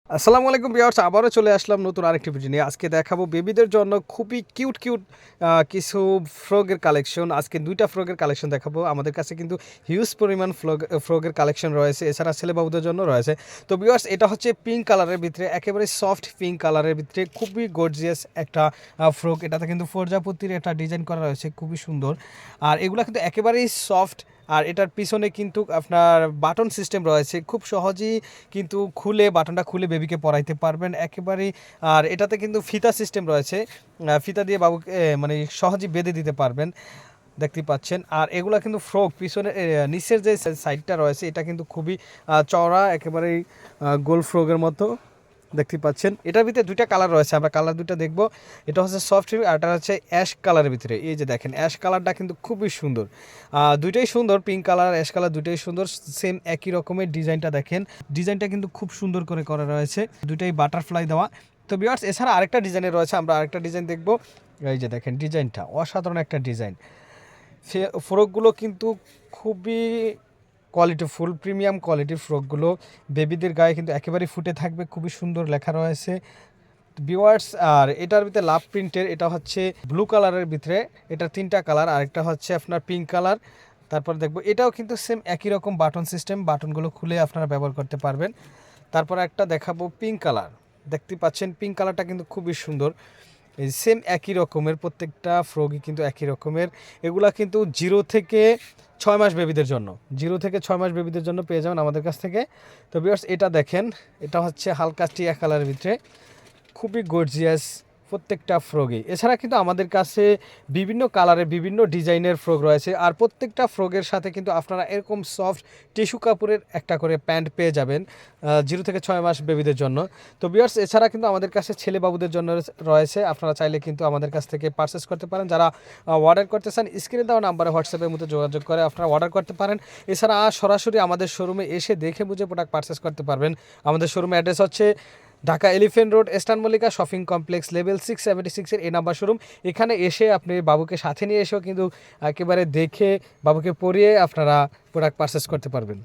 আসসালামু আলাইকুম ভিউয়ার্স, আবারও চলে আসলাম নতুন আরেকটি ভিডিও নিয়ে। আজকে দেখাবো বেবিদের জন্য খুবই কিউট কিউট কিছু ফ্রগের কালেকশন। আজকে দুইটা ফ্রগের কালেকশন দেখাবো। আমাদের কাছে কিন্তু হিউজ পরিমাণ ফ্রগের কালেকশন রয়েছে, এছাড়া ছেলে বাবুদের জন্য রয়েছে। তো ভিউয়ার্স, এটা হচ্ছে পিঙ্ক কালারের ভিতরে, একেবারে সফট পিঙ্ক কালারের ভিতরে খুবই গর্জিয়াস একটা ফ্রক। এটাতে কিন্তু প্রজাপতির একটা ডিজাইন করা রয়েছে, খুবই সুন্দর। আর এগুলো কিন্তু একেবারেই সফট। আর এটার পিছনে কিন্তু আপনার বাটন সিস্টেম রয়েছে, খুব সহজেই কিন্তু বাটনটা খুলে বেবিকে পরাইতে পারবেন একেবারেই। আর এটাতে কিন্তু ফিতা সিস্টেম রয়েছে, ফিতা দিয়ে বাবুকে মানে সহজেই বেঁধে দিতে পারবেন, দেখতে পাচ্ছেন। আর এগুলা কিন্তু ফ্রক পিছনে নিচের যে সাইডটা রয়েছে এটা কিন্তু খুবই চওড়া, একেবারেই গোল ফ্রকের মতো দেখতে পাচ্ছেন। এটার ভিতরে দুইটা কালার রয়েছে, আমরা কালার দুইটা দেখব। এটা হচ্ছে সফট আর এটা হচ্ছে অ্যাশ কালারের ভিতরে। এই যে দেখেন, অ্যাশ কালারটা কিন্তু খুবই সুন্দর, দুইটাই সুন্দর, পিঙ্ক কালার অ্যাশ কালার দুইটাই সুন্দর। সেম একই রকমের ডিজাইনটা দেখেন, ডিজাইনটা কিন্তু খুব সুন্দর করে করা রয়েছে, দুইটাই বাটারফ্লাই দেওয়া। তো ভিউয়ার্স, এছাড়া আরেকটা ডিজাইনের রয়েছে, আমরা আরেকটা ডিজাইন দেখব। এই যে দেখেন, ডিজাইনটা অসাধারণ একটা ডিজাইন। ফ্রকগুলো কিন্তু খুবই কোয়ালিটিফুল, প্রিমিয়াম কোয়ালিটির ফ্রকগুলো বেবিদের গায়ে কিন্তু একেবারেই ফুটে থাকবে, খুবই সুন্দর লেখা রয়েছে ভিউয়ার্স। আর এটার ভিতরে লাভ প্রিন্টের, এটা হচ্ছে ব্লু কালারের ভিতরে, এটা তিনটা কালার, আরেকটা হচ্ছে আপনার পিঙ্ক কালার। তারপর দেখবো এটাও কিন্তু সেম একই রকম বাটন সিস্টেম, বাটনগুলো খুলে আপনারা ব্যবহার করতে পারবেন। তারপর একটা দেখাবো পিঙ্ক কালার, দেখতে পাচ্ছেন পিঙ্ক কালারটা কিন্তু খুবই সুন্দর। এই সেম একই রকমের প্রত্যেকটা ফ্রকই কিন্তু একই রকমের। এগুলা কিন্তু 0 থেকে 6 মাস বেবিদের জন্য, 0 থেকে 6 মাস বেবিদের জন্য পেয়ে যাবেন আমাদের কাছ থেকে। তো ভিউয়ার্স, এটা দেখেন, এটা হচ্ছে হালকা টিয়া কালারের ভিতরে, খুবই গর্জিয়াস প্রত্যেকটা ফ্রগই। এছাড়া কিন্তু আমাদের কাছে বিভিন্ন কালারের বিভিন্ন ডিজাইনের ফ্রক রয়েছে। আর প্রত্যেকটা ফ্রকের সাথে কিন্তু আপনারা এরকম সফট টিস্যু কাপড়ের একটা করে প্যান্ট পেয়ে যাবেন 0 থেকে 6 মাস বেবিদের জন্য। তো ভিউয়ার্স, এছাড়া কিন্তু আমাদের কাছে ছেলে বাবুদের জন্য রয়েছে, আপনারা চাইলে কিন্তু আমাদের কাছ থেকে পারচেস করতে পারেন। যারা অর্ডার করতে চান, স্ক্রিনে দেওয়া নাম্বারে হোয়াটসঅ্যাপের মধ্যে যোগাযোগ করে আপনারা অর্ডার করতে পারেন। এছাড়া সরাসরি আমাদের শোরুমে এসে দেখে বুঝে প্রোডাক্ট পারচেস করতে পারবেন। আমাদের শোরুমের অ্যাড্রেস হচ্ছে Dhaka elephant road, eastern Mallika shopping complex, level 676-এর এ নাম্বার শোরুম। এখানে এসে আপনি বাবুকে সাথে নিয়ে এসেও কিন্তু একেবারে দেখে বাবুকে পরিয়ে আপনারা প্রোডাক্ট পারচেস করতে পারবেন।